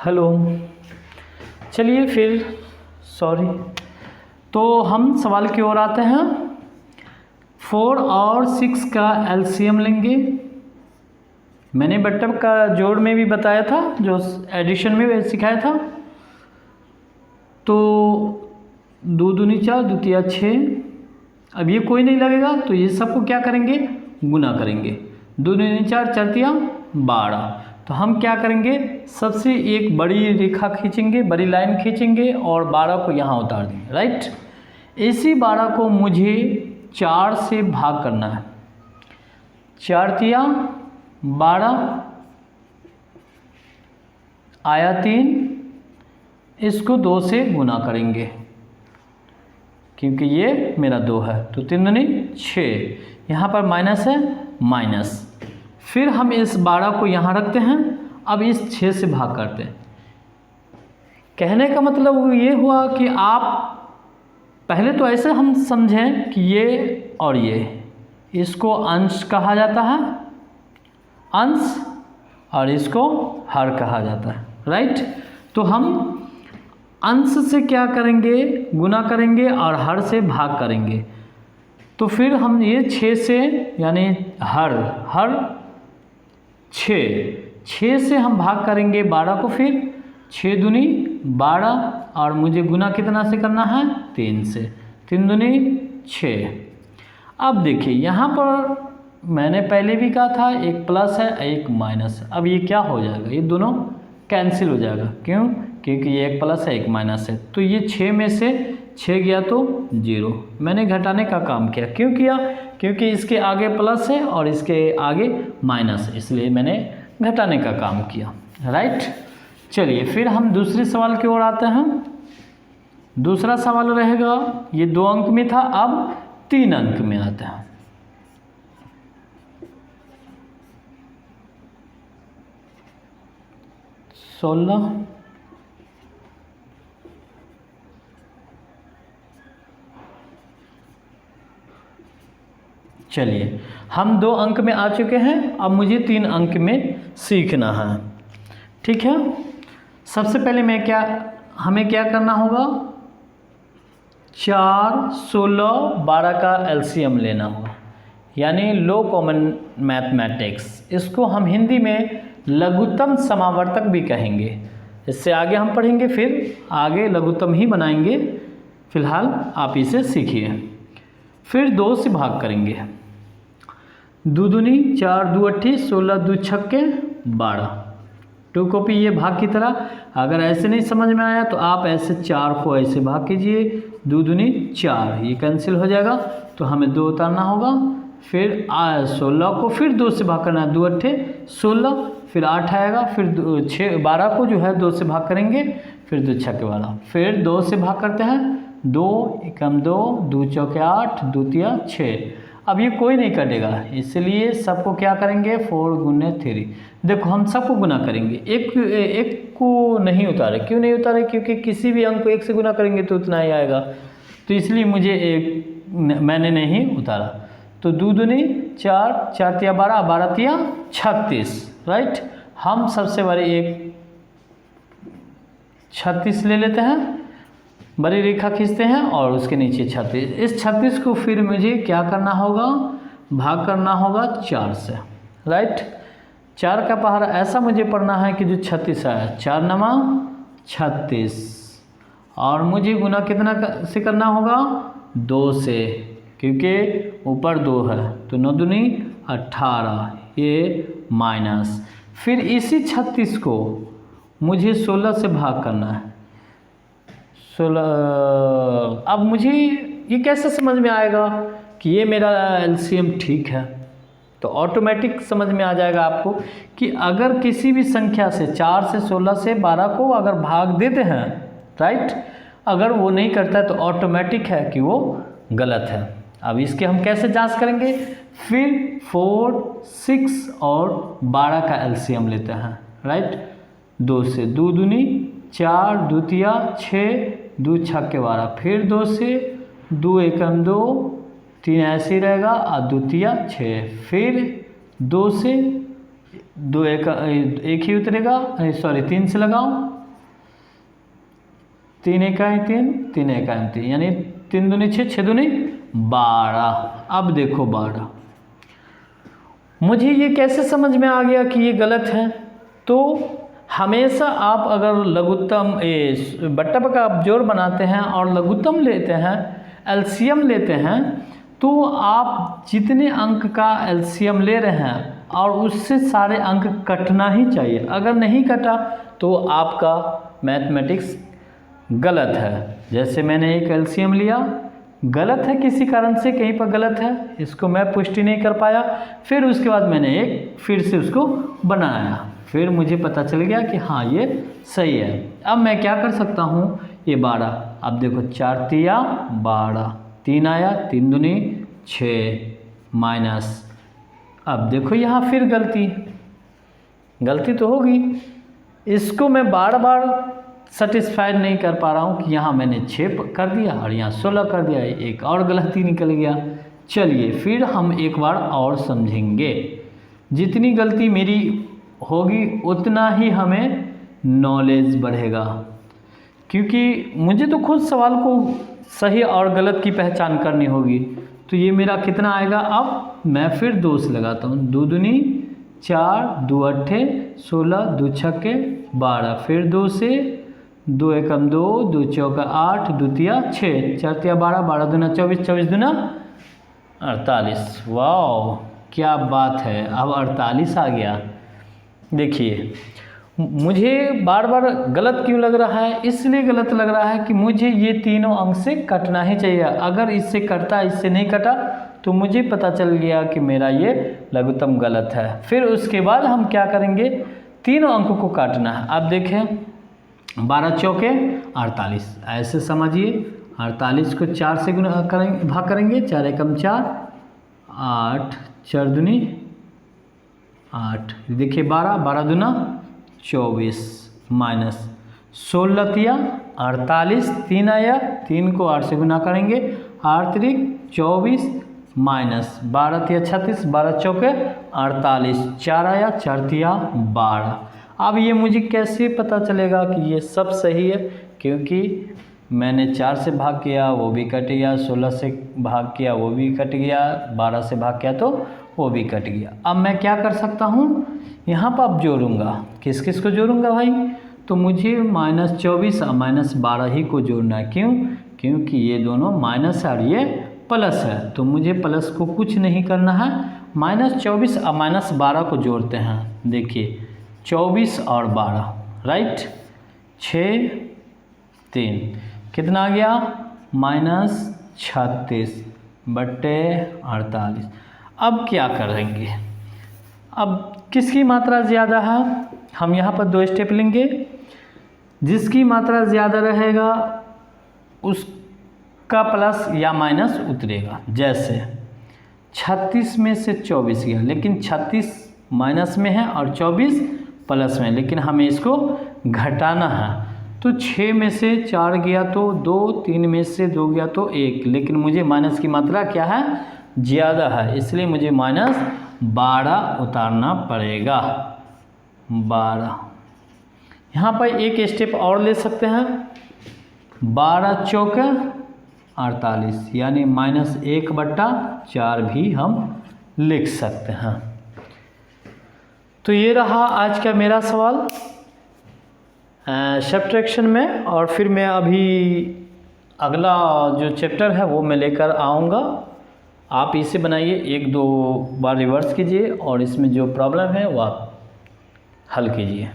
Hello. चलिए फिर sorry, तो हम सवाल की ओर आते हैं। 4 और 6 का एलसीएम लेंगे। मैंने बट्टर का जोड़ में भी बताया था, जो एडिशन में सिखाया था। तो 2 दूनी 4, द्वितीया 6। अब ये कोई नहीं लगेगा, तो ये सबको क्या करेंगे, गुना करेंगे। 2 दूनी 4, 4 तिया 12। तो हम क्या करेंगे, सबसे एक बड़ी रेखा खींचेंगे, बड़ी लाइन खींचेंगे और 12 को यहाँ उतार देंगे। राइट, इसी 12 को मुझे 4 से भाग करना है। 4 तिया 12 आया 3, इसको 2 से गुना करेंगे क्योंकि ये मेरा 2 है। तो 3 दूनी 6, यहाँ पर माइनस है, माइनस। फिर हम इस 12 को यहाँ रखते हैं। अब इस 6 से भाग करते हैं। कहने का मतलब ये हुआ कि आप पहले तो ऐसे हम समझें कि ये और ये, इसको अंश कहा जाता है, अंश, और इसको हर कहा जाता है। राइट, तो हम अंश से क्या करेंगे, गुना करेंगे और हर से भाग करेंगे। तो फिर हम ये 6 से, यानी हर 6 से हम भाग करेंगे 12 को। फिर 6 दूनी 12 और मुझे गुना कितना से करना है, 3 से। 3 दूनी 6। अब देखिए यहाँ पर मैंने पहले भी कहा था, एक प्लस है एक माइनस है। अब ये क्या हो जाएगा, ये दोनों कैंसिल हो जाएगा। क्यों, क्योंकि ये एक प्लस है एक माइनस है। तो ये 6 में से 6 गया तो 0। मैंने घटाने का काम किया। क्यों किया, क्योंकि इसके आगे प्लस है और इसके आगे माइनस है, इसलिए मैंने घटाने का काम किया। राइट, चलिए फिर हम दूसरे सवाल की ओर आते हैं। दूसरा सवाल रहेगा, ये 2 अंक में था, अब 3 अंक में आता है। चलिए हम 2 अंक में आ चुके हैं, अब मुझे 3 अंक में सीखना है। ठीक है, सबसे पहले हमें क्या करना होगा, 4, 16, 12 का एलसीएम लेना होगा, यानी लो कॉमन मैथमेटिक्स। इसको हम हिंदी में लघुत्तम समावर्तक भी कहेंगे। इससे आगे हम पढ़ेंगे, फिर आगे लघुत्तम ही बनाएंगे। फिलहाल आप इसे सीखिए। फिर 2 से भाग करेंगे। 2 दूनी 4, 2 अट्ठी 16, 2 छक्के 12। 2 कॉपी ये भाग की तरह। अगर ऐसे नहीं समझ में आया तो आप ऐसे 4 को ऐसे भाग कीजिए। 2 दूनी 4, ये कैंसिल हो जाएगा, तो हमें 2 उतारना होगा। फिर 16 को फिर 2 से भाग करना है। 2 अट्ठे 16, फिर 8 आएगा। फिर 12 को जो है 2 से भाग करेंगे, फिर 2 छक्के वाला। फिर 2 से भाग करते हैं। 2 एकम 2, 2 चौके 8, 2 तिया 6। अब ये कोई नहीं कटेगा, इसलिए सबको क्या करेंगे, 4 गुने 3। देखो हम सबको गुना करेंगे, एक को नहीं उतारे। क्यों नहीं उतारे, क्योंकि किसी भी अंक को 1 से गुना करेंगे तो उतना ही आएगा। तो इसलिए मैंने नहीं उतारा। तो 2 दूनी 4, 4 तिया 12, 12 तिया 36। राइट, हम सबसे बड़े एक 36 ले लेते हैं, बड़ी रेखा खींचते हैं और उसके नीचे 36। इस 36 को फिर मुझे क्या करना होगा, भाग करना होगा 4 से। राइट, 4 का पहाड़ा ऐसा मुझे पढ़ना है कि जो 36 आया, 4 नमा 36। और मुझे गुना कितना से करना होगा, 2 से, क्योंकि ऊपर 2 है। तो 9 दूनी 18, ये माइनस। फिर इसी 36 को मुझे 16 से भाग करना है। 16। अब मुझे ये कैसे समझ में आएगा कि ये मेरा एलसीएम ठीक है, तो ऑटोमेटिक समझ में आ जाएगा आपको कि अगर किसी भी संख्या से 4 से 16 से 12 को अगर भाग देते हैं, राइट, अगर वो नहीं करता है तो ऑटोमेटिक है कि वो गलत है। अब इसके हम कैसे जांच करेंगे, फिर 4, 6 और 12 का एलसीएम लेते हैं। राइट, 2 से। 2 दूनी 4, 2 तिया 6, 2 छक्के 12। फिर 2 से, 2 एकम 2, 3 ऐसे ही रहेगा और 2 तिया 6। फिर 2 से 2 एक ही उतरेगा, सॉरी 3 से लगाओ 3 एकाएं 3, 3 एकाएं 3, यानी 3 दूनी 6, 6 दूनी 12। अब देखो 12, मुझे ये कैसे समझ में आ गया कि ये गलत है? तो हमेशा आप अगर लघुत्तम बट्टा का आप जोड़ बनाते हैं और लघुत्तम लेते हैं, एलसीएम लेते हैं, तो आप जितने अंक का एलसीएम ले रहे हैं और उससे सारे अंक कटना ही चाहिए। अगर नहीं कटा तो आपका मैथमेटिक्स गलत है। जैसे मैंने एक एलसीएम लिया, गलत है, किसी कारण से कहीं पर गलत है, इसको मैं पुष्टि नहीं कर पाया, फिर उसके बाद मैंने एक फिर से उसको बनाया, फिर मुझे पता चल गया कि हाँ ये सही है। अब मैं क्या कर सकता हूँ, ये 12, अब देखो 4 तिया 12, 3 आया, 3 दूनी 6 माइनस, अब देखो यहाँ फिर गलती तो होगी। इसको मैं बार बार सेटिस्फाइड नहीं कर पा रहा हूँ कि यहाँ मैंने 6 कर दिया और यहाँ 16 कर दिया, एक और गलती निकल गया। चलिए फिर हम एक बार और समझेंगे। जितनी गलती मेरी होगी उतना ही हमें नॉलेज बढ़ेगा, क्योंकि मुझे तो खुद सवाल को सही और गलत की पहचान करनी होगी। तो ये मेरा कितना आएगा, अब मैं फिर 2 से लगाता हूँ, 2 दूनी 4, 2 अट्ठे 16, 2 छक्के 12, फिर 2 से 2 एकम 2, 2 चौका 8, 2 तिया 6, 4 तिया 12, 12 दूना 24, 24 दूना 48। वाह क्या बात है, अब 48 आ गया। देखिए मुझे बार बार गलत क्यों लग रहा है, इसलिए गलत लग रहा है कि मुझे ये तीनों अंक से कटना ही चाहिए। अगर इससे कटता, इससे नहीं कटा, तो मुझे पता चल गया कि मेरा ये लघुत्तम गलत है। फिर उसके बाद हम क्या करेंगे, तीनों अंकों को काटना है। अब देखें 12 चौके 48, ऐसे समझिए 48 को 4 से गुना करेंगे, भाग करेंगे, 4 एकम 4, 8 4 दूनी 8, देखिए 12, 12 दूना 24 माइनस 16 तिया 48, 3 आया, 3 को 8 से गुना करेंगे, 8 त्रिक 24 माइनस 12 तिया 36, 12 चौके 48, 4 आया, 4 तिया 12। अब ये मुझे कैसे पता चलेगा कि ये सब सही है, क्योंकि मैंने 4 से भाग किया वो भी कट गया, 16 से भाग किया वो भी कट गया, 12 से भाग किया तो वो भी कट गया। अब मैं क्या कर सकता हूँ, यहाँ पर अब जोड़ूंगा, किस किस को जोड़ूंगा भाई, तो मुझे -24 और -12 ही को जोड़ना है। क्यों? क्योंकि ये दोनों माइनस है और ये प्लस है, तो मुझे प्लस को कुछ नहीं करना है। -24 और -12 को जोड़ते हैं। देखिए 24 और 12, राइट, 6 3 कितना आ गया, -36 बट्टे 48। अब क्या करेंगे, अब किसकी मात्रा ज़्यादा है, हम यहाँ पर 2 स्टेप लेंगे। जिसकी मात्रा ज़्यादा रहेगा उसका प्लस या माइनस उतरेगा। जैसे 36 में से 24 गया, लेकिन 36 माइनस में है और 24 प्लस में, लेकिन हमें इसको घटाना है। तो 6 में से 4 गया तो 2, 3 में से 2 गया तो 1, लेकिन मुझे माइनस की मात्रा क्या है, ज़्यादा है, इसलिए मुझे -12 उतारना पड़ेगा। 12 यहाँ पर एक स्टेप और ले सकते हैं, 12 चौके 48, यानी -1/4 भी हम लिख सकते हैं। तो ये रहा आज का मेरा सवाल सब्ट्रैक्शन में। और फिर मैं अभी अगला जो चैप्टर है वो मैं लेकर आऊँगा। आप इसे बनाइए, 1-2 बार रिवर्स कीजिए और इसमें जो प्रॉब्लम है वो आप हल कीजिए।